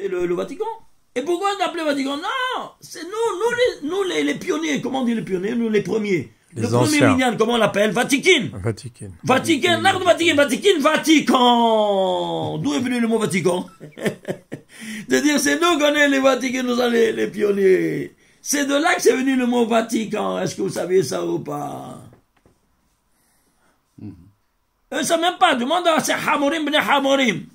le Vatican. Et pourquoi on appelait Vatican? Non, c'est nous les pionniers. Comment on dit les pionniers? Nous les premiers. Les le premier anciens. minyan, comment on l'appelle? Vatican. Vatican. Vatican, l'art de Vatican, Vatican, Vatican. D'où est venu le mot Vatican? C'est-à-dire, c'est nous qu'on est les Vatican, nous sommes les pionniers. C'est de là que c'est venu le mot Vatican. Est-ce que vous saviez ça ou pas? Eux ne savent même pas. Demande à ces Hamorim, ben Hamorim.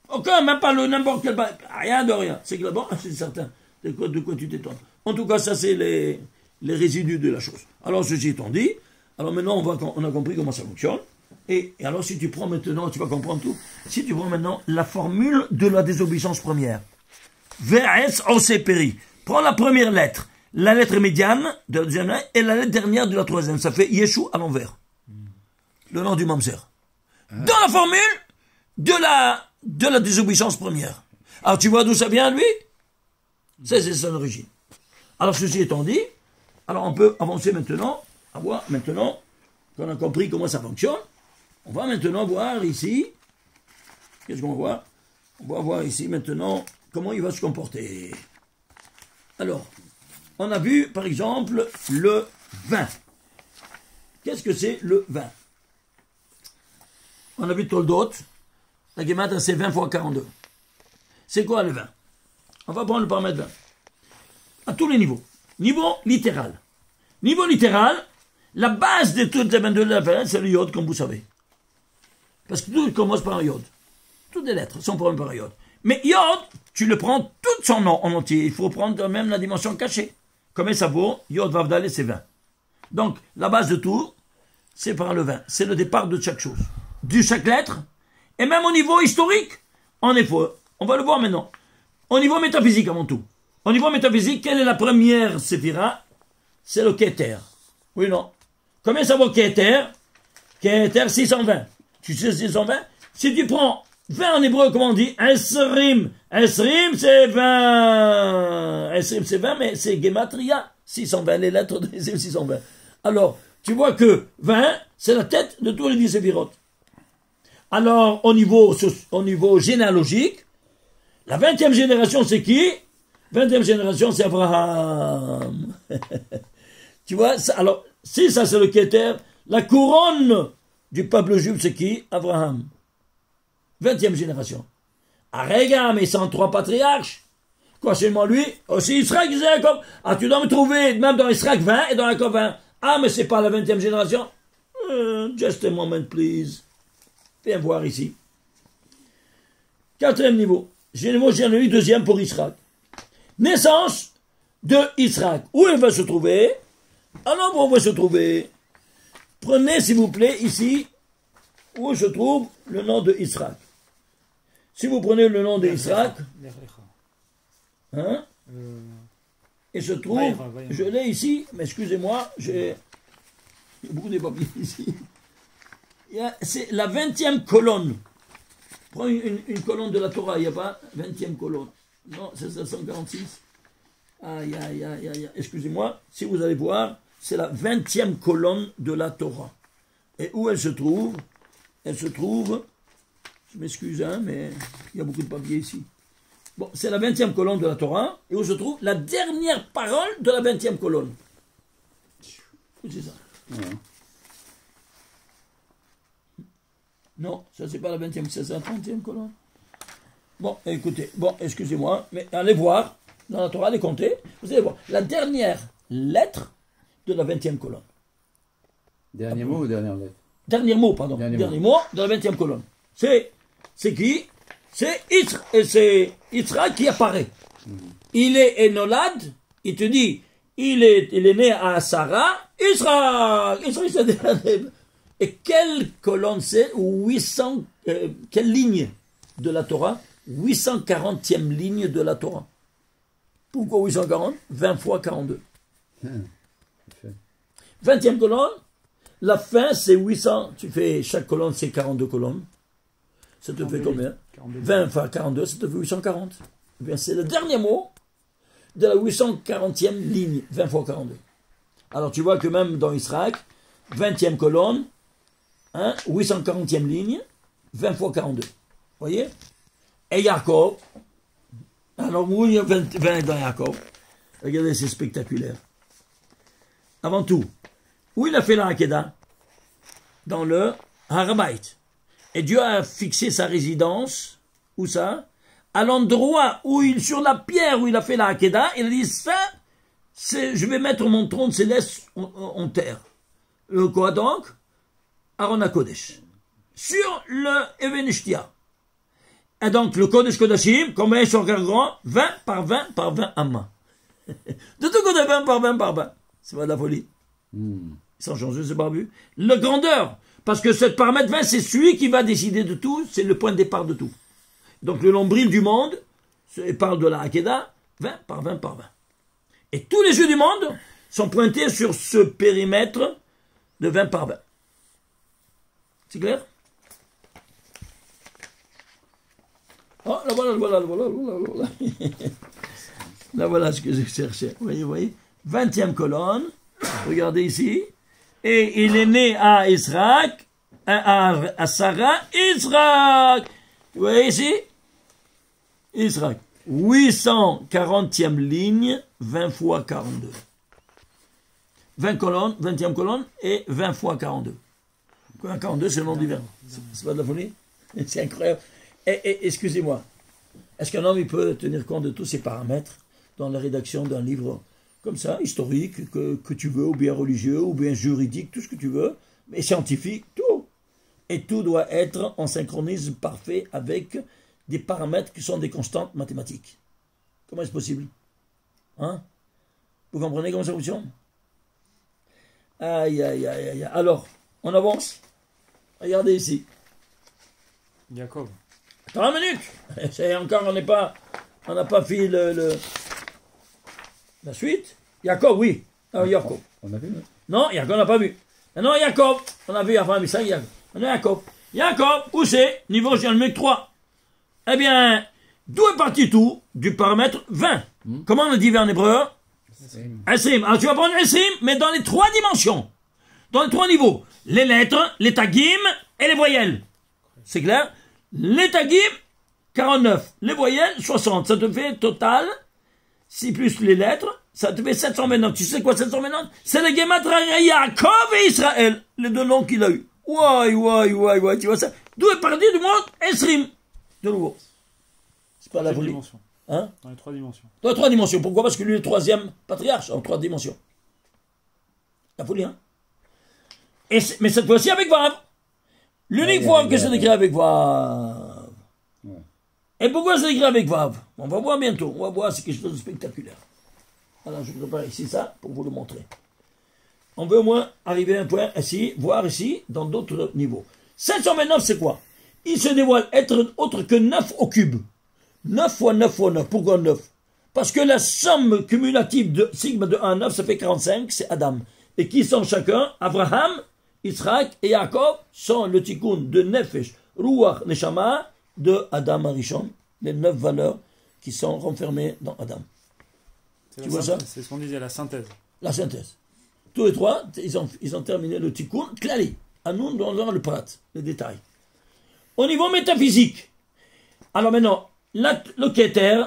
Aucun, même pas le n'importe quel. Rien de rien. C'est que là, bon, c'est certain. De quoi tu t'étonnes. En tout cas, ça, c'est les résidus de la chose. Alors, ceci étant dit, alors maintenant, on a compris comment ça fonctionne. Et alors, si tu prends maintenant, tu vas comprendre tout. Si tu prends maintenant la formule de la désobéissance première. VS OCPRI. Prends la première lettre. La lettre médiane de la deuxième lettre et la lettre dernière de la troisième. Ça fait Yeshua à l'envers. Le nom du mamzer. Dans la formule de la désobéissance première. Alors, tu vois d'où ça vient, lui? C'est son origine. Alors, ceci étant dit, alors on peut avancer maintenant, à voir maintenant qu'on a compris comment ça fonctionne. On va maintenant voir ici, qu'est-ce qu'on va voir? On va voir ici maintenant comment il va se comporter. Alors, on a vu, par exemple, le vin. Qu'est-ce que c'est le vin? On a vu Toldot, la Gemara c'est 20 fois 42. C'est quoi le vin? On va prendre le paramètre 20. À tous les niveaux. Niveau littéral. Niveau littéral, la base de toutes les 22 lettres, c'est le yod, comme vous savez. Parce que tout commence par un yod. Toutes les lettres sont formées par un yod. Mais yod, tu le prends tout son nom en entier. Il faut prendre même la dimension cachée. Combien ça vaut? Yod, Vavdalé, c'est 20. Donc, la base de tout, c'est par le 20. C'est le départ de chaque chose. De chaque lettre. Et même au niveau historique, en effet, on va le voir maintenant. Au niveau métaphysique avant tout. Au niveau métaphysique, quelle est la première séphira? C'est le Keter. Oui ou non? Combien ça vaut Keter? Keter 620. Tu sais 620? Si tu prends 20 en hébreu, comment on dit? Esrim. Esrim c'est 20. Esrim c'est 20, mais c'est Gematria 620. Les lettres de 620. Alors, tu vois que 20, c'est la tête de tous les 10 séphirotes. Alors, au niveau généalogique, la 20e génération, c'est qui? 20e génération, c'est Abraham. Tu vois, alors, si ça c'est le Keter, la couronne du peuple juif, c'est qui? Abraham. 20e génération. Arega, mais 103 patriarches. Quoi, seulement lui? Aussi Israël, Jacob. Ah, tu dois me trouver, même dans Israël 20 et dans Jacob 20. Ah, mais c'est pas la 20e génération. Just a moment, please. Viens voir ici. 4e niveau. J'en ai eu 2e pour Israël. Naissance de Israël. Où elle va se trouver? Alors, où on va se trouver? Prenez, s'il vous plaît, ici, où se trouve le nom de Israël. Si vous prenez le nom de Israël, hein? Il se trouve, je l'ai ici, mais excusez-moi, j'ai beaucoup de papiers ici. C'est la 20e colonne. Prends une colonne de la Torah, il n'y a pas 20e colonne. Non, c'est 746. Aïe, aïe, aïe, aïe. Excusez-moi, si vous allez voir, c'est la 20e colonne de la Torah. Et où elle se trouve? Elle se trouve, je m'excuse, hein, mais il y a beaucoup de papiers ici. Bon, c'est la 20e colonne de la Torah, et où se trouve la dernière parole de la 20e colonne. C'est ça. Non, ça c'est pas la 20e, c'est la 30e colonne. Bon, écoutez, bon, excusez-moi, mais allez voir, dans la Torah, allez compter, vous allez voir, la dernière lettre de la 20e colonne. Dernier mot ou dernière lettre? Dernier mot, pardon. Dernier mot de la 20e colonne. C'est qui? C'est Israël qui apparaît. Il est Enolad, il te dit, il est né à Sarah, Israël, c'est et quelle colonne c'est? 800, quelle ligne de la Torah? 840e ligne de la Torah. Pourquoi 840? 20 fois 42. 20e colonne, la fin c'est 800, tu fais chaque colonne c'est 42 colonnes. Ça te fait combien? 20 fois 42, ça te fait 840. Eh bien, c'est le dernier mot de la 840e ligne, 20 fois 42. Alors tu vois que même dans Israël, 20e colonne, hein, 840e ligne, 20 fois 42. Vous voyez? Et Jacob, Alors, où il y a 20 dans Yaakov? Regardez, c'est spectaculaire. Avant tout, où il a fait la Hakeda? Dans le Harabait. Et Dieu a fixé sa résidence, où ça? À l'endroit où sur la pierre où il a fait la Hakeda, il a dit ça, je vais mettre mon trône céleste en terre. Quoi donc? Aaron HaKodesh. Sur le Even Ishtia. Et donc, le Kodesh Kodashim, combien sur quel grand? 20 par 20 par 20 amas. De tout côté, 20 par 20 par 20. C'est pas de la folie. Sans changer, c'est pas vu. Le grandeur. Parce que ce paramètre 20, c'est celui qui va décider de tout. C'est le point de départ de tout. Donc, le nombril du monde, il parle de la Hakeda, 20 par 20 par 20. Et tous les yeux du monde sont pointés sur ce périmètre de 20 par 20. C'est clair? Oh, là voilà. Là voilà ce que j'ai cherché. Vous voyez, 20e colonne. Regardez ici. Et il est né à Israël, à Sarah, Israël. Vous voyez ici? Israël. 840e ligne, 20 fois 42. 20 colonnes, 20e colonne, et 20 fois 42. 42, c'est le nom du verbe. C'est pas de la folie? C'est incroyable. Et excusez-moi, est-ce qu'un homme il peut tenir compte de tous ces paramètres dans la rédaction d'un livre comme ça, historique, que tu veux, ou bien religieux, ou bien juridique, tout ce que tu veux, mais scientifique, tout. Et tout doit être en synchronisme parfait avec des paramètres qui sont des constantes mathématiques. Comment est-ce possible? Hein? Vous comprenez comment ça fonctionne? Aïe, aïe, aïe, aïe. Alors, on avance. Regardez ici. Jacob. Attends une minute. C'est encore, on n'a pas fait la suite. Jacob, oui. Ah, Jacob. On a vu, non, Jacob, on n'a pas vu. Non, Jacob. On a vu avant, mais ça, Jacob. On a Jacob. Jacob, où c'est? Niveau géométrique 3. Eh bien, d'où est parti tout? Du paramètre 20. Comment on le dit en hébreu? Esrim. Alors tu vas prendre Esrim, mais dans les 3 dimensions. Dans les 3 niveaux. Les lettres, les tagim et les voyelles. C'est clair? Les tagim, 49. Les voyelles, 60. Ça te fait total, si plus les lettres, ça te fait 729. Tu sais quoi 729? C'est le Gematria Yaakov et Israël. Les 2 noms qu'il a eu. Ouais, tu vois ça? D'où est parti du monde Esrim? De nouveau. C'est pas la folie. Hein? Dans les 3 dimensions. Dans les 3 dimensions. Pourquoi? Parce que lui est le 3e patriarche en 3 dimensions. La folie, hein? Mais cette fois-ci avec Vav. L'unique fois que c'est écrit avec Vav. Ouais. Et pourquoi c'est écrit avec Vav? On va voir bientôt. On va voir, c'est quelque chose de spectaculaire. Alors, je prépare ici ça pour vous le montrer. On veut au moins arriver à un point ici, voir ici, dans d'autres niveaux. 729, c'est quoi? Il se dévoile être autre que 9 au cube. 9 fois 9 fois 9. Pourquoi 9? Parce que la somme cumulative de sigma de 1 à 9, ça fait 45, c'est Adam. Et qui sont chacun? Abraham, Israël et Jacob sont le tikkun de Nefesh, Ruach, Neshama, de Adam Arishon, les 9 valeurs qui sont renfermées dans Adam. Tu vois ça? C'est ce qu'on disait, la synthèse. La synthèse. Tous les 3, ils ont terminé le tikkun, Klali. À nous, dans le prat, les détails. Au niveau métaphysique, alors maintenant, le Keter,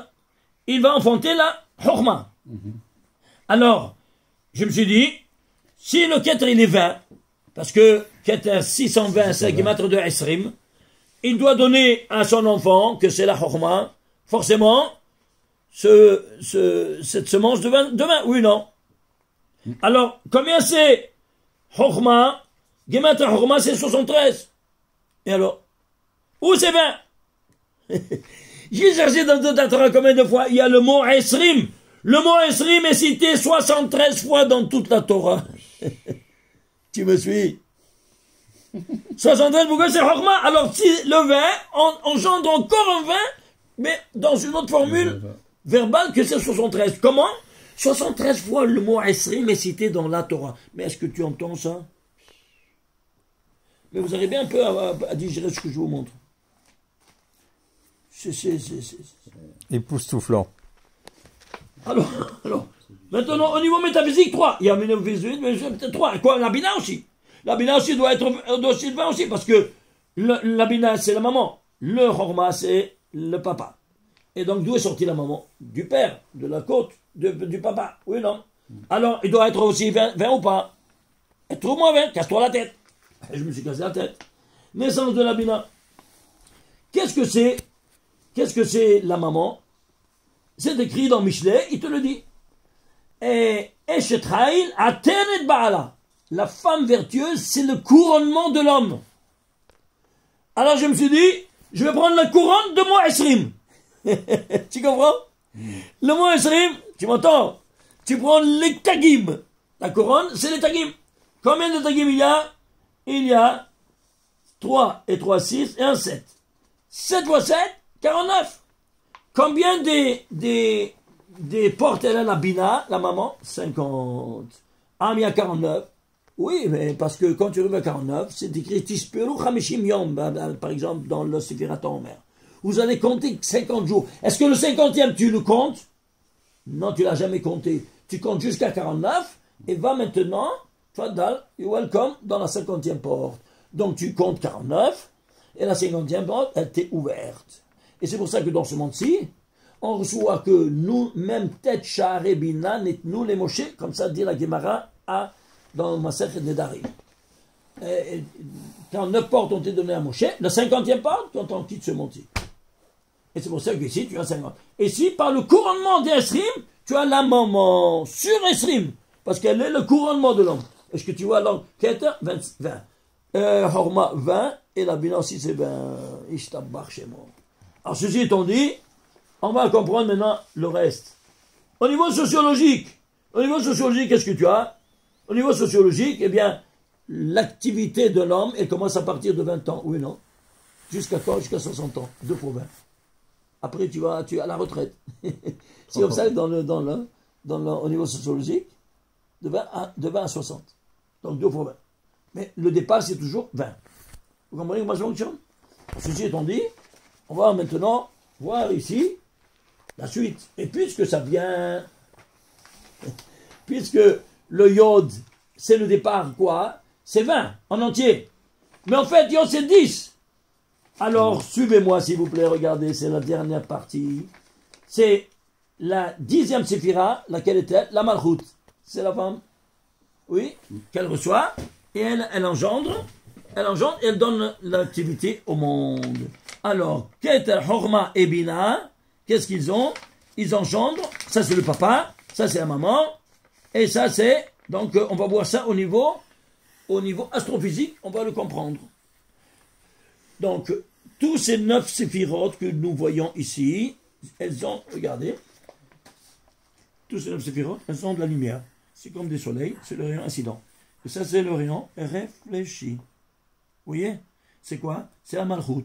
il va enfanter la Chorma. Alors, je me suis dit, si le Keter il est 20, parce que Keter 620, c'est Gematria de Esrim, il doit donner à son enfant, que c'est la Chorma, forcément, cette semence de 20, oui, non. Alors, combien c'est Chorma? Gematria Chorma, c'est 73. Et alors? Où c'est 20? J'ai cherché dans toute la Torah combien de fois il y a le mot Esrim. Le mot Esrim est cité 73 fois dans toute la Torah. Tu me suis? 73, pourquoi c'est Chorma? Alors si le 20 engendre encore un 20, mais dans une autre formule verbale que c'est 73. Comment? 73 fois le mot Esrim est cité dans la Torah. Mais est-ce que tu entends ça? Mais vous arrivez un peu à digérer ce que je vous montre. C'est époustouflant. Alors, maintenant, au niveau métaphysique, 3. Il y a métaphysique, mais peut-être 3. Quoi, la Bina aussi. La Bina aussi doit être au-dessus de 20 aussi, parce que la Bina, c'est la maman. Le Chorma, c'est le papa. Et donc, d'où est sortie la maman? Du père, de la côte, du papa. Oui, non. Alors, il doit être aussi 20 ou pas? Et trouve-moi 20, casse-toi la tête. Et je me suis cassé la tête. Naissance de la Bina. Qu'est-ce que c'est? Qu'est-ce que c'est la maman? C'est écrit dans Michelet, il te le dit. Et Eshetraïl Atenet Baala. La femme vertueuse, c'est le couronnement de l'homme. Alors je me suis dit, je vais prendre la couronne de moi Esrim. Tu comprends? Le mot Esrim, tu m'entends? Tu prends les tagim. La couronne, c'est les tagim. Combien de tagim il y a? Il y a 3 et 3, 6 et 1, 7. 7 fois 7, 49. Combien des portes elle a la Bina, la maman? 50. Ah, mais il y a 49. Oui, mais parce que quand tu arrives à 49, c'est écrit Tispuru Chamishim Yom, par exemple, dans le Sefirat Omer. Vous allez compter 50 jours. Est-ce que le 50e, tu le comptes? Non, tu l'as jamais compté. Tu comptes jusqu'à 49 et va maintenant, Fadal, you're welcome, dans la 50e porte. Donc tu comptes 49 et la 50e porte, elle t'est ouverte. Et c'est pour ça que dans ce monde-ci, on reçoit que nous, même tête Sha'arei Bina, nous les Moshe, comme ça dit la Gemara dans Masechet Nedarim. 49 portes ont été données à Moshe, la 50e porte quand on quitte ce monde-ci. Et c'est pour ça qu'ici, tu as 50. Et si, par le couronnement d'Esrim, tu as la maman sur Esrim, parce qu'elle est le couronnement de l'homme. Est-ce que tu vois donc Keter 20. Horma 20, et la Bina aussi c'est 20. Ishtabach chez moi. Alors ceci étant dit, on va comprendre maintenant le reste. Au niveau sociologique, qu'est-ce que tu as? Au niveau sociologique, eh bien, l'activité de l'homme, elle commence à partir de 20 ans, oui non? Jusqu'à quand? Jusqu'à 60 ans, 2 fois 20. Après, tu es à la retraite. C'est comme ça au niveau sociologique, de 20 à 60. Donc 2 fois 20. Mais le départ, c'est toujours 20. Vous comprenez comment ça fonctionne? Ceci étant dit, on va maintenant voir ici la suite. Et puisque ça vient, puisque le yod, c'est le départ quoi? C'est 20 en entier. Mais en fait, yod, c'est 10. Alors, suivez-moi s'il vous plaît, regardez, c'est la dernière partie. C'est la 10e séphira, laquelle est-elle? La Malchut. C'est la femme, oui, qu'elle reçoit, et elle engendre, et elle donne l'activité au monde. Alors, Keter, Horma et Bina, qu'est-ce qu'ils ont? Ils engendrent, ça c'est le papa, ça c'est la maman, et ça c'est, donc on va voir ça au niveau astrophysique, on va le comprendre. Donc, tous ces 9 séphirotes que nous voyons ici, elles ont, regardez, tous ces 9 séphirotes, elles ont de la lumière. C'est comme des soleils, c'est le rayon incident. Et ça, c'est le rayon réfléchi. Vous voyez? C'est quoi? C'est la Malchut.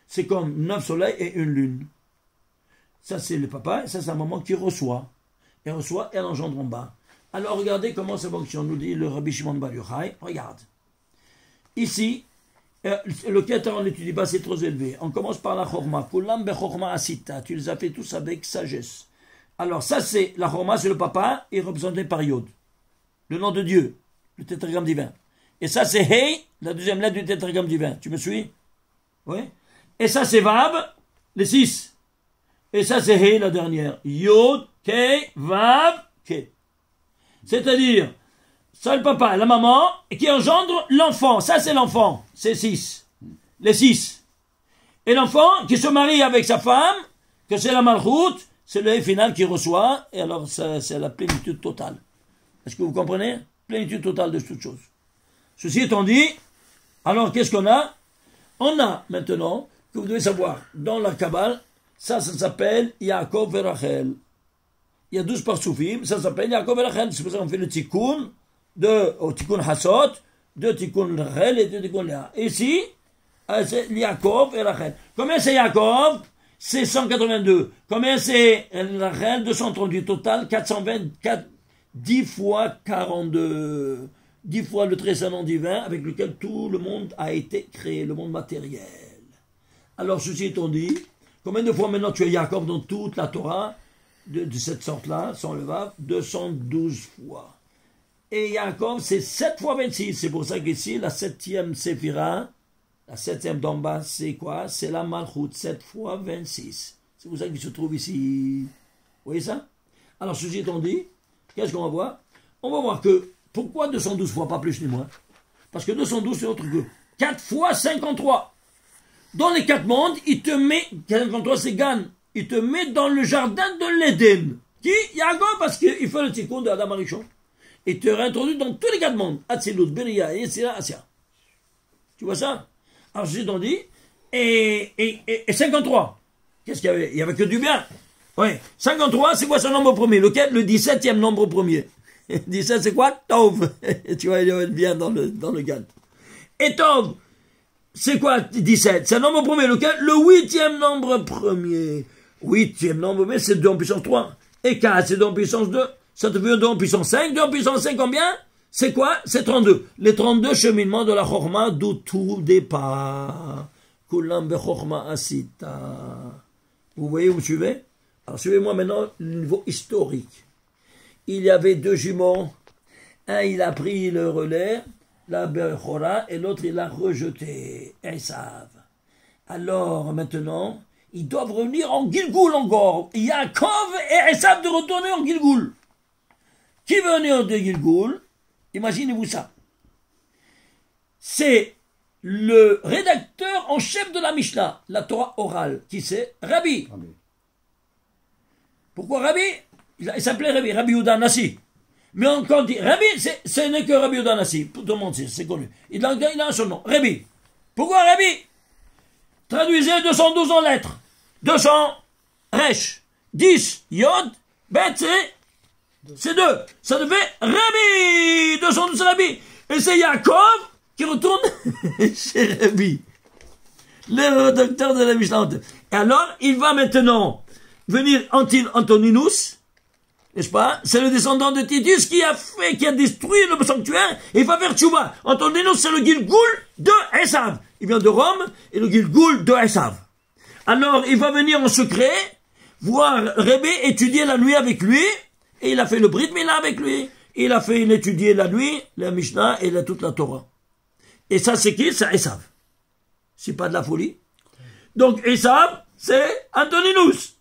C'est comme 9 soleils et une lune. Ça, c'est le papa, et ça, c'est la maman qui reçoit. Elle reçoit, elle engendre en bas. Alors, regardez comment ça fonctionne, nous dit le Rabbi Shimon Bar Yochai. Regarde. Ici, le Keter, on n'étudie pas, c'est trop élevé. On commence par la Chorma. Kulam bechorma asita. Tu les as fait tous avec sagesse. Alors, ça, c'est la Chorma, c'est le papa, et représenté par Yod. Le nom de Dieu, le tétragramme divin. Et ça, c'est Hey, la deuxième lettre du tétragramme divin. Tu me suis? Oui. Et ça, c'est Vav, les 6. Et ça, c'est Hey, la dernière. Yod, Kei, Vav, Kei. C'est-à-dire, ça, le papa, la maman, et qui engendre l'enfant. Ça, c'est l'enfant. C'est 6. Les 6. Et l'enfant qui se marie avec sa femme, que c'est la Malchut, c'est le final qui reçoit, et alors c'est la plénitude totale. Est-ce que vous comprenez? Plénitude totale de toutes choses. Ceci étant dit, alors qu'est-ce qu'on a? On a maintenant, que vous devez savoir, dans la Kabbale, ça s'appelle Yaakov et Rachel. Il y a 12 parsoufim, ça s'appelle Yaakov et Rachel. C'est pour ça qu'on fait le tikkun, au tikkun Hassot, 2 tikkun Rachel et 2 tikkun Léa. Ici, c'est Yaakov et Rachel. Combien c'est Yaakov? C'est 182. Combien c'est Rachel? 238. Total, 424. 10 fois 42. 10 fois le trésor divin avec lequel tout le monde a été créé, le monde matériel. Alors, ceci étant dit, combien de fois maintenant tu as Yaakov dans toute la Torah de cette sorte-là, sans le vav? 212 fois. Et Yaakov, c'est 7 fois 26. C'est pour ça qu'ici, la 7e séphira, la 7e d'en bas, c'est quoi? C'est la Malchut, 7 fois 26. C'est pour ça qu'il se trouve ici. Vous voyez ça? Alors, ceci étant dit, qu'est-ce qu'on va voir? On va voir que, pourquoi 212 fois, pas plus ni moins? Parce que 212, c'est autre que 4 fois 53. Dans les 4 mondes, il te met, 53 c'est Gan, il te met dans le jardin de l'Éden. Qui? Yaakov, parce qu'il fait le tikkun de Adam Arishon. Il te réintroduit dans tous les 4 mondes. Atzilut, Beria, Yetzira, Asya. Tu vois ça? Alors, j'ai donc dit, et 53. Qu'est-ce qu'il y avait? Il n'y avait que du bien. Oui. 53, c'est quoi son nombre premier? Lequel? Le 17e nombre premier. 17, c'est quoi? Tov. Tu vois, il vient dans le Gan. Et Tov, c'est quoi 17? C'est un nombre premier. Lequel? Le 8e nombre premier. 8e nombre premier, c'est 2 en puissance 3. Et 4, c'est 2 en puissance 2. Ça te fait 2 en puissance 5. 2 en puissance 5, combien? C'est quoi? C'est 32. Les 32 cheminements de la Chorma, d'où tout départ. Kulam bechorma asita. Vous voyez, vous suivez? Alors, suivez-moi maintenant le niveau historique. Il y avait 2 jumeaux. Un, il a pris le relais, la Bechora, et l'autre, il l'a rejeté. Esav. Alors, maintenant, ils doivent revenir en Gilgoul encore. Yaakov et Esav de retourner en Gilgoul. Qui veut venir de Gilgoul? Imaginez-vous ça. C'est le rédacteur en chef de la Mishnah, la Torah orale. Qui c'est? Rabbi. Pourquoi Rabbi? Il s'appelait Rabbi, Rabbi Yehuda Nassi. Mais quand on dit Rabbi, ce n'est que Rabbi Yehuda Nassi. Tout le monde sait, c'est connu. Il a un seul nom, Rabbi. Pourquoi Rabbi? Traduisez 212 en lettres. 200, Resh. 10, Yod, Bet, c'est 2. Ça devait Rabbi. 212 Rabbi. Et c'est Yaakov qui retourne chez Rabbi. Le rédacteur de la Mishnah. Et alors, il va maintenant venir Antoninus, n'est-ce pas? C'est le descendant de Titus qui a détruit le sanctuaire, et il va faire tchouva. Antoninus, c'est le Gilgoul de Esav. Il vient de Rome, et le Gilgoul de Esav. Alors, il va venir en secret, voir Rebbe étudier la nuit avec lui, et il a fait le Brit Mila avec lui. Il a fait étudier la nuit, la Mishnah, et toute la Torah. Et ça, c'est qui? C'est Esav. C'est pas de la folie. Donc, Esav, c'est Antoninus.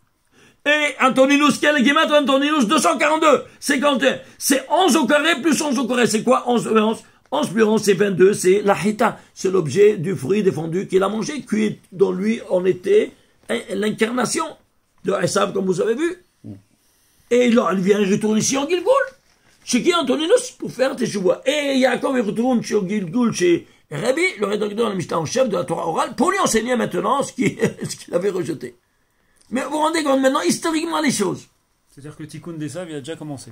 Et Antoninus, quel est Gematria Antoninus? 242, 51. C'est 11 au carré plus 11 au carré. C'est quoi 11 plus 11? 11 plus 11, c'est 22. C'est la hita. C'est l'objet du fruit défendu qu'il a mangé, qui dont lui en était l'incarnation de Esav, comme vous avez vu. Et il vient retourner ici en Gilgoul. Chez qui Antoninus? Pour faire Teshuvah. Et Yaakov, il retourne chez Gilgoul, chez Rabbi, le rédacteur de la Mishnah en chef de la Torah orale, pour lui enseigner maintenant ce qu'il avait rejeté. Mais vous vous rendez compte maintenant, historiquement, les choses. C'est-à-dire que le Tikkun d'Esav, il a déjà commencé.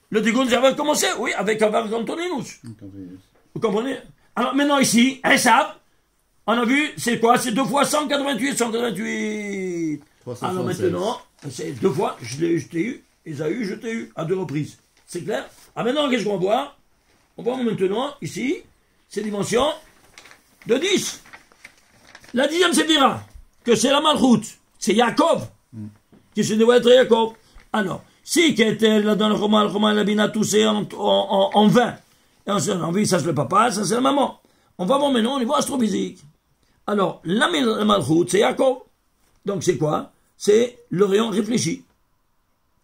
Le Tikkun d'Esav a commencé, oui, avec Antoninus. Vous comprenez? Alors maintenant ici, Esav, on a vu, c'est quoi? C'est 2 fois 188, 188. 376. Alors maintenant, c'est 2 fois, je t'ai eu, Esaü, je t'ai eu, à 2 reprises. C'est clair? Ah maintenant, qu'est-ce qu'on va voir? On voit maintenant, ici, ces dimensions de 10. La 10e séphira, que c'est la Malchut. C'est Yaakov qui se doit être Yaakov. Alors, si qui était là dans le roman, la bina toussé en 20. Et on s'est envie, ça c'est le papa, ça c'est la maman. On va voir maintenant au niveau astrophysique. Alors, la Malchut, c'est Yaakov. Donc c'est quoi? C'est le rayon réfléchi.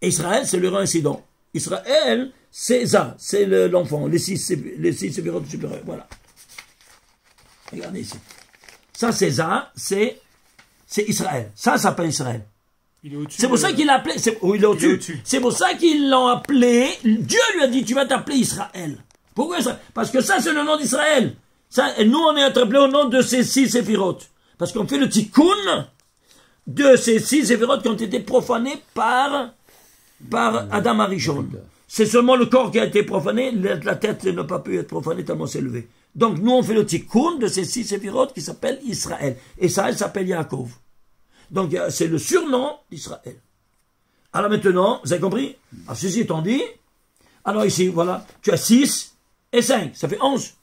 Israël, c'est le rayon incident. Israël, c'est ça, c'est l'enfant, les 6 séphirotes supérieurs. Voilà. Regardez ici. Ça, c'est ça, c'est Israël. Ça s'appelle Israël. Il est au-dessus. C'est pour ça qu'il l'a appelé. Il est au-dessus. C'est pour ça qu'ils l'ont appelé. Dieu lui a dit, tu vas t'appeler Israël. Pourquoi ça? Parce que ça, c'est le nom d'Israël. Ça, et nous, on est appelé au nom de ces 6 séphirotes. Parce qu'on fait le tikkun de ces 6 séphirotes qui ont été profanés par Adam Arishon. C'est seulement le corps qui a été profané, la tête n'a pas pu être profanée tellement c'est élevé. Donc nous on fait le tikkun de ces 6 séphirotes qui s'appellent Israël. Et ça, elle s'appelle Yaakov. Donc c'est le surnom d'Israël. Alors maintenant, vous avez compris? Alors ceci étant dit, alors ici, voilà, tu as 6 et 5, ça fait 11.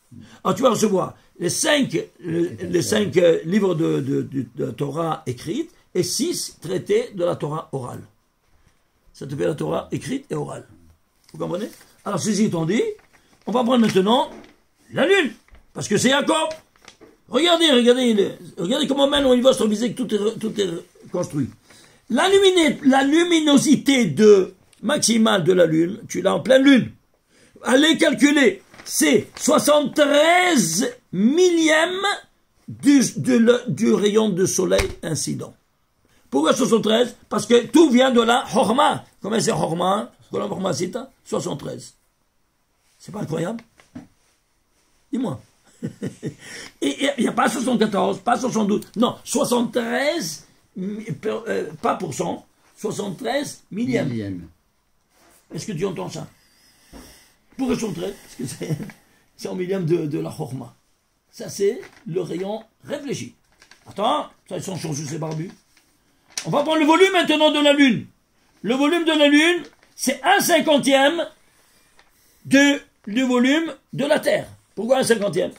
Alors tu vas recevoir les 5 livres de la Torah écrite et 6 traités de la Torah orale. Ça te fait la Torah écrite et orale. Vous comprenez? Alors ceci étant dit, on va prendre maintenant la lune, parce que c'est Yaakov. Regardez comment maintenant il va se reviser que tout est construit. La luminosité maximale de la Lune, tu l'as en pleine Lune. Allez calculer, c'est 73 millièmes du rayon de soleil incident. Pourquoi 73? Parce que tout vient de la Horma. Comment c'est Horma? 73. C'est pas incroyable? Dis-moi. Et il n'y a pas 74, pas 72. Non, 73, pas pour cent, 73 millièmes. Est-ce que tu entends ça? Pourquoi 73? Parce que c'est en millième de la Horma. Ça, c'est le rayon réfléchi. Attends, ça, ils sont changés, ces barbus. On va prendre le volume maintenant de la Lune. Le volume de la Lune, c'est 1/50 du volume de la Terre. Pourquoi 1/50?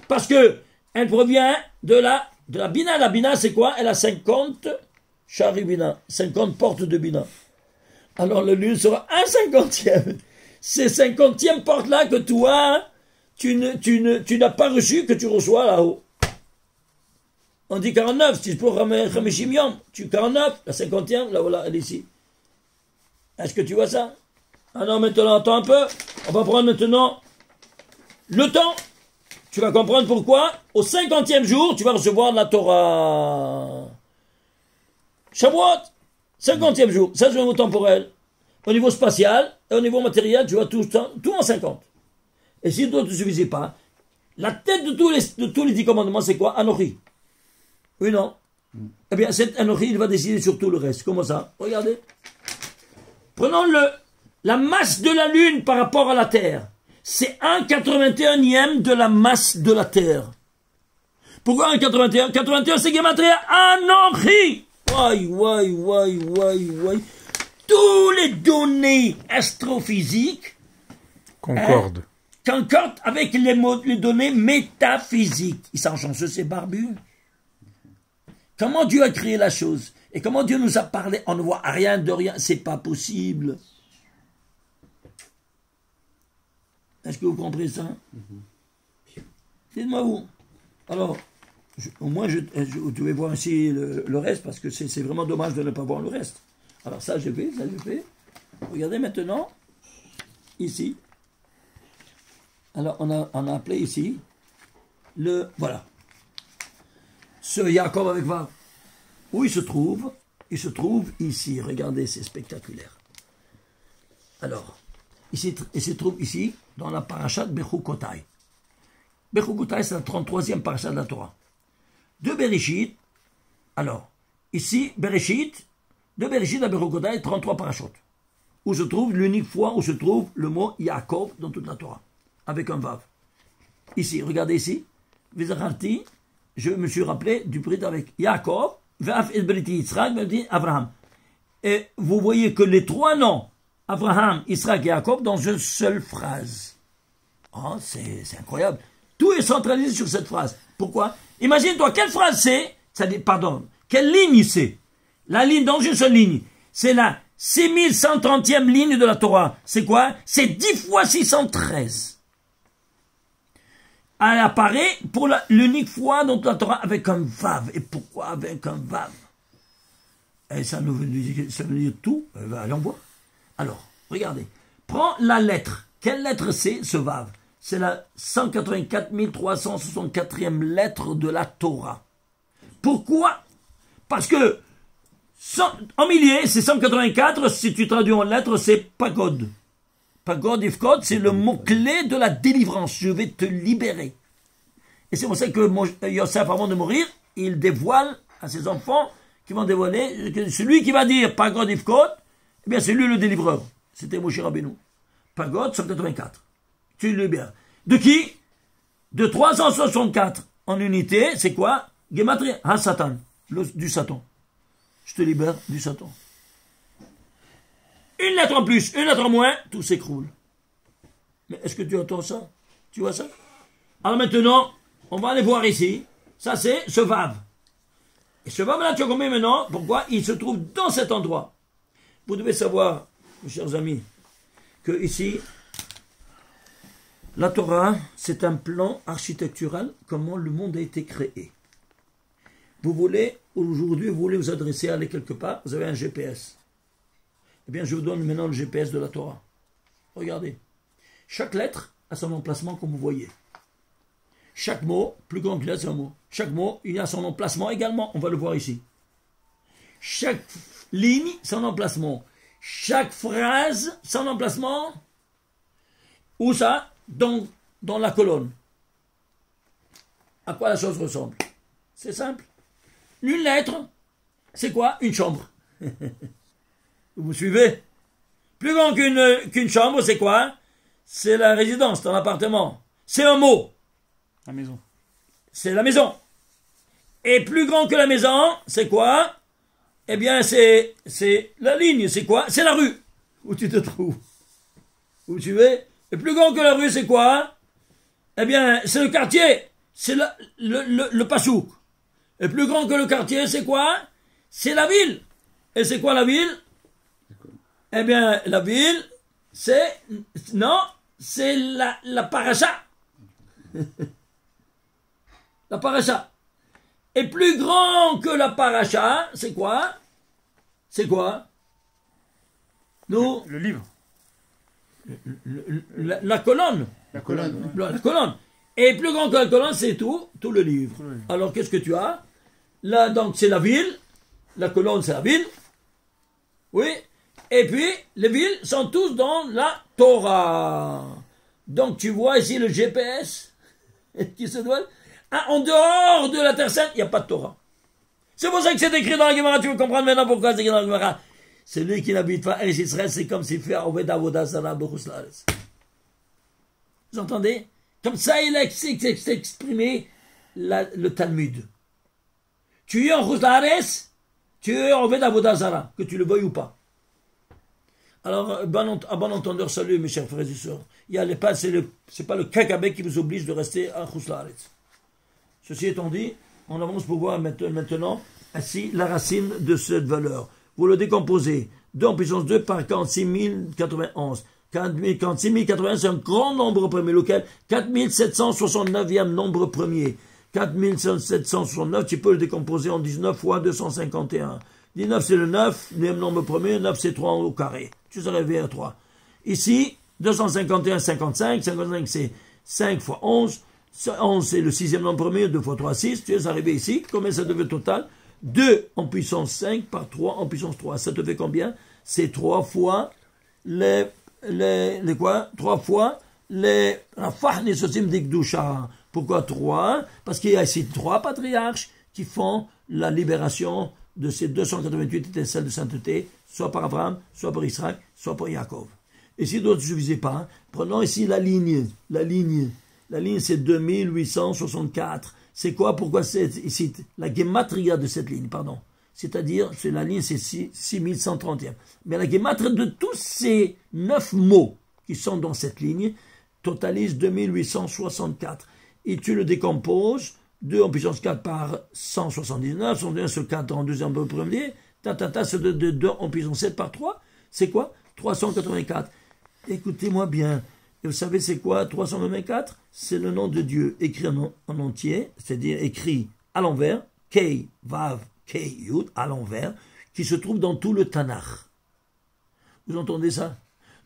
Parce que elle provient de la Bina. La Bina, c'est quoi? Elle a 50 Shari Bina, 50 portes de Bina. Alors la Lune sera 1/50. Ces 50e portes-là que toi, tu n'as pas reçu, que tu reçois là-haut. On dit 49, si c'est pour Rameshim Yom, tu 49, la 50e, là voilà, elle est ici. Est-ce que tu vois ça? Ah non, maintenant, attends un peu. On va prendre maintenant le temps. Tu vas comprendre pourquoi. Au 50e jour, tu vas recevoir la Torah. Shavuot, 50e jour. Ça, c'est au niveau temporel. Au niveau spatial et au niveau matériel, tu vois tout en 50. Et si toi, tu ne suffisais pas, la tête de tous les 10 commandements, c'est quoi? Anochi. Oui, non? Eh bien, cet Anochi, il va décider sur tout le reste. Comment ça? Regardez. Prenons la masse de la Lune par rapport à la Terre. C'est 1/81e de la masse de la Terre. Pourquoi 1/81? 81, c'est Gematria Anochi. Ouai. Tous les données astrophysiques concordent avec les données métaphysiques. Ils sont chanceux, ces barbus. Comment Dieu a créé la chose? Et comment Dieu nous a parlé? On ne voit rien de rien. C'est pas possible. Est-ce que vous comprenez ça? Dites-moi vous. Alors, au moins, je vais voir ici le reste, parce que c'est vraiment dommage de ne pas voir le reste. Alors ça, je fais. Regardez maintenant, ici. Alors, on a appelé ici, voilà. Ce Yaakov avec Vav. Où il se trouve? Il se trouve ici. Regardez, c'est spectaculaire. Alors, il se trouve ici, dans la parasha de Bechukotai. Bechukotai, c'est la 33e parasha de la Torah. De Bereshit, alors, ici, Bereshit, de Bereshit à Bechukotai, 33 parachutes. Où se trouve l'unique fois où se trouve le mot Yaakov dans toute la Torah, avec un Vav. Ici, regardez ici, Vizacharti, je me suis rappelé du prix avec Yaakov, Vaf et Beriti Yitzhak, Beriti Abraham. Et vous voyez que les 3 noms, Abraham, Yitzhak et Yaakov, dans une seule phrase. Oh, c'est incroyable. Tout est centralisé sur cette phrase. Pourquoi? Imagine-toi, quelle phrase c'est? Quelle ligne c'est? La ligne dans une seule ligne. C'est la 6130e ligne de la Torah. C'est quoi? C'est 10 fois 613. Elle apparaît pour l'unique fois dans la Torah avec un Vav. Et pourquoi avec un Vav? Et ça veut dire tout. Allez, on voit. Alors, regardez. Prends la lettre. Quelle lettre c'est, ce Vav? C'est la 184 364e lettre de la Torah. Pourquoi? Parce que en milliers, c'est 184. Si tu traduis en lettres, c'est pagode. Pagode, ifkod, c'est le mot-clé de la délivrance. Je vais te libérer. Et c'est pour ça que Yosef, avant de mourir, il dévoile à ses enfants qui vont dévoiler que celui qui va dire pagode, ifkod, eh bien, c'est lui le délivreur. C'était Moshe Rabbeinu. Pagode, 184. Tu le libères. De qui? De 364 en unité, c'est quoi? Gematria, Satan, du Satan. Je te libère du Satan. Une lettre en plus, une lettre en moins, tout s'écroule. Mais est-ce que tu entends ça? Tu vois ça? Alors maintenant, on va aller voir ici. Ça, c'est ce Vav. Et ce Vav-là, tu as compris maintenant pourquoi il se trouve dans cet endroit. Vous devez savoir, mes chers amis, que ici, la Torah, c'est un plan architectural, comment le monde a été créé. Vous voulez aujourd'hui, vous voulez vous adresser à aller quelque part, vous avez un GPS. Eh bien, je vous donne maintenant le GPS de la Torah. Regardez. Chaque lettre a son emplacement, comme vous voyez. Chaque mot, plus grand qu'une lettre, c'est un mot. Chaque mot, il a son emplacement également. On va le voir ici. Chaque ligne, son emplacement. Chaque phrase, son emplacement. Où ça? Dans la colonne. À quoi la chose ressemble? C'est simple. Une lettre, c'est quoi? Une chambre. Vous me suivez? Plus grand qu'une chambre, c'est quoi? C'est la résidence, ton appartement. C'est un mot. La maison. C'est la maison. Et plus grand que la maison, c'est quoi? Eh bien, c'est la ligne. C'est quoi? C'est la rue où tu te trouves. Vous me suivez? Et plus grand que la rue, c'est quoi? Eh bien, c'est le quartier. C'est le pasouk. Et plus grand que le quartier, c'est quoi? C'est la ville. Et c'est quoi la ville? Eh bien, la ville, c'est... Non, c'est la paracha. La paracha. Et plus grand que la paracha, c'est quoi? C'est quoi? Nous... Le livre. La colonne. La colonne. La colonne. Et plus grand que la colonne, c'est tout le livre. Tout le livre. Alors, qu'est-ce que tu as? Là, donc, c'est la ville. La colonne, c'est la ville. Oui. Et puis, les villes sont tous dans la Torah. Donc, tu vois ici le GPS qui se doit... Ah, en dehors de la Terre Sainte, il n'y a pas de Torah. C'est pour ça que c'est écrit dans la Gemara. Tu veux comprendre maintenant pourquoi c'est écrit dans la Gemara. Celui qui n'habite pas Eretz Israël, c'est comme s'il fait Oved Avodah Zarah B'Chutz La'aretz. Vous entendez? Comme ça, il a exprimé le Talmud. Tu es en B'Chutz La'aretz, tu es en Oved Avodah Zarah, que tu le veuilles ou pas. Alors, à bon entendeur, salut mes chers frères et sœurs. C'est pas le KKB qui vous oblige de rester à B'Chutz La'aretz. Ceci étant dit, on avance pour voir maintenant ainsi la racine de cette valeur. Vous le décomposez 2 en puissance 2 par 46 091. 46 081, c'est un grand nombre premier, lequel 4769e nombre premier. 4769, tu peux le décomposer en 19 fois 251. 19 c'est le 9, le nombre premier, 9 c'est 3 au carré. Tu serais arrivé à 3. Ici, 251, 55, 55 c'est 5 fois 11. 11 c'est le 6e nombre premier, 2 fois 3, 6. Tu es arrivé ici, combien ça devait total? 2 en puissance 5 par 3 en puissance 3. Ça te fait combien? C'est 3 fois les quoi? 3 fois les Rafah Nesosim d'Ikdusha. Pourquoi 3? Parce qu'il y a ici 3 patriarches qui font la libération de ces 288 étincelles de sainteté, soit par Abraham, soit par Israël, soit par Yaakov. Et si d'autres ne suffisaient pas, prenons ici la ligne. La ligne c'est 2864. C'est quoi? Pourquoi c'est ici la gematria de cette ligne, pardon. C'est-à-dire, c'est la ligne, c'est 6130e. Mais la gematria de tous ces 9 mots qui sont dans cette ligne totalise 2864. Et tu le décomposes, 2 en puissance 4 par 179, 121 sur 4 en deuxième premier, c'est de 2 en puissance 7 par 3. C'est quoi? 384. Écoutez-moi bien. Et vous savez c'est quoi 324? C'est le nom de Dieu écrit en entier, c'est-à-dire écrit à l'envers, Kei, Vav, Kei, Yud, à l'envers, qui se trouve dans tout le Tanakh. Vous entendez ça?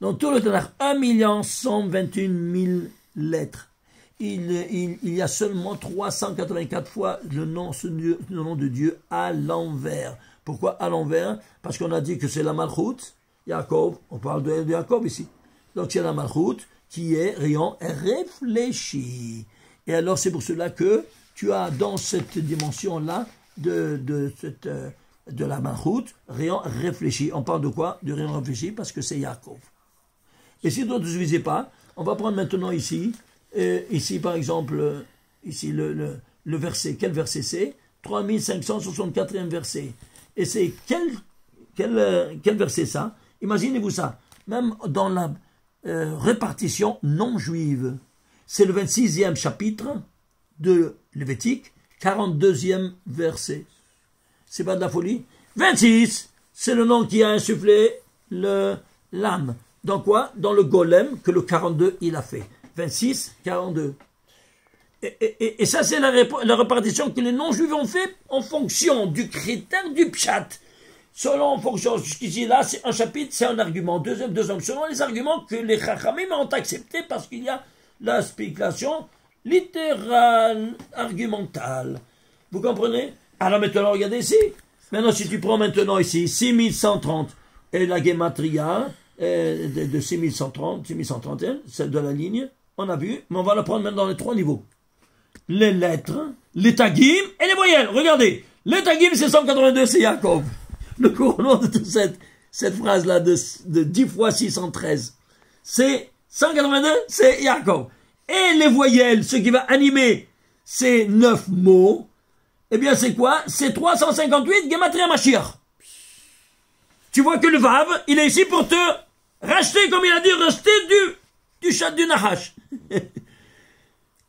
Dans tout le Tanakh, 1 121 000 lettres. Il y a seulement 384 fois le nom de Dieu à l'envers. Pourquoi à l'envers? Parce qu'on a dit que c'est la Malchut, Yaakov, on parle de Yaakov ici. Donc c'est la Malchut qui est rayon réfléchi. Et alors c'est pour cela que tu as dans cette dimension-là de la Malchut, rayon réfléchi. On parle de quoi? Du rayon réfléchi parce que c'est Yaakov. Et si d'autres ne suffisait pas, on va prendre maintenant ici, par exemple, ici le verset. Quel verset c'est? 3564e verset. Et c'est quel verset ça? Imaginez-vous ça. Même dans la répartition non juive. C'est le 26e chapitre de Lévitique, 42e verset. C'est pas de la folie? 26, c'est le nom qui a insufflé l'âme. Dans quoi? Dans le golem que le 42 il a fait. 26, 42. Et ça, c'est la répartition que les non-juifs ont fait en fonction du critère du pshat. Selon, en fonction, jusqu'ici, là, c'est un chapitre, c'est un argument. Deuxième, selon les arguments que les chachamim ont acceptés parce qu'il y a la spéculation littérale, argumentale. Vous comprenez? Alors maintenant, regardez ici. Maintenant, si tu prends maintenant ici 6130 et la gematria de 6130, 6131, celle de la ligne, on a vu, mais on va la prendre maintenant dans les trois niveaux. Les lettres, les tagim et les voyelles. Regardez, les tagim c'est 182, c'est Yaakov. Le couronnement de toute cette phrase-là de 10 fois 613, c'est 182, c'est Yaakov. Et les voyelles, ce qui va animer ces 9 mots, eh bien c'est quoi? C'est 358 Gematria Mashiach. Tu vois que le Vav, il est ici pour te racheter, comme il a dit, racheter du chat du Nahash.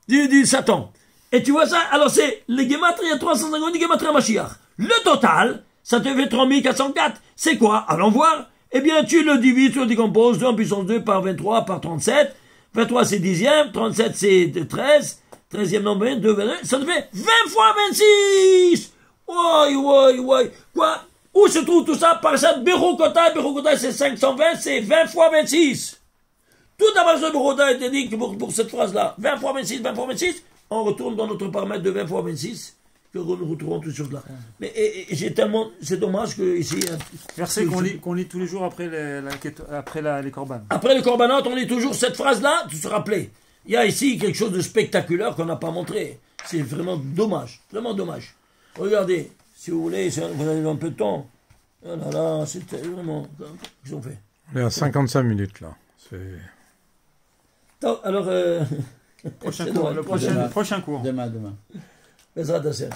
du Satan. Et tu vois ça? Alors c'est les Gematria 358 Gematria Mashiach. Le total, ça te fait 3404. C'est quoi? Allons voir. Eh bien, tu le divises, tu le décomposes, 2 en puissance 2 par 23 par 37. 23 c'est 10e, 37 c'est 13. 13e nombre 2, 22. Ça te fait 20 fois 26. Ouais. Quoi? Où se trouve tout ça? Par ça, Berokota c'est 520, c'est 20 fois 26. Tout d'abord, ce Beroda était dit que pour cette phrase-là, 20 fois 26, on retourne dans notre paramètre de 20 fois 26, que nous retrouvons toutes choses là. Mais j'ai tellement, c'est dommage que ici. Verset qu'on lit tous les jours après les corbanes. Après les corbanotes, on lit toujours cette phrase-là, tu te rappelles. Il y a ici quelque chose de spectaculaire qu'on n'a pas montré. C'est vraiment dommage, vraiment dommage. Regardez, si vous voulez, vous avez un peu de temps. Oh là là, c'était vraiment. Qu'est-ce qu'ils ont fait? On est à 55 minutes là. Alors, prochain cours. Demain. Bezrat Hashem.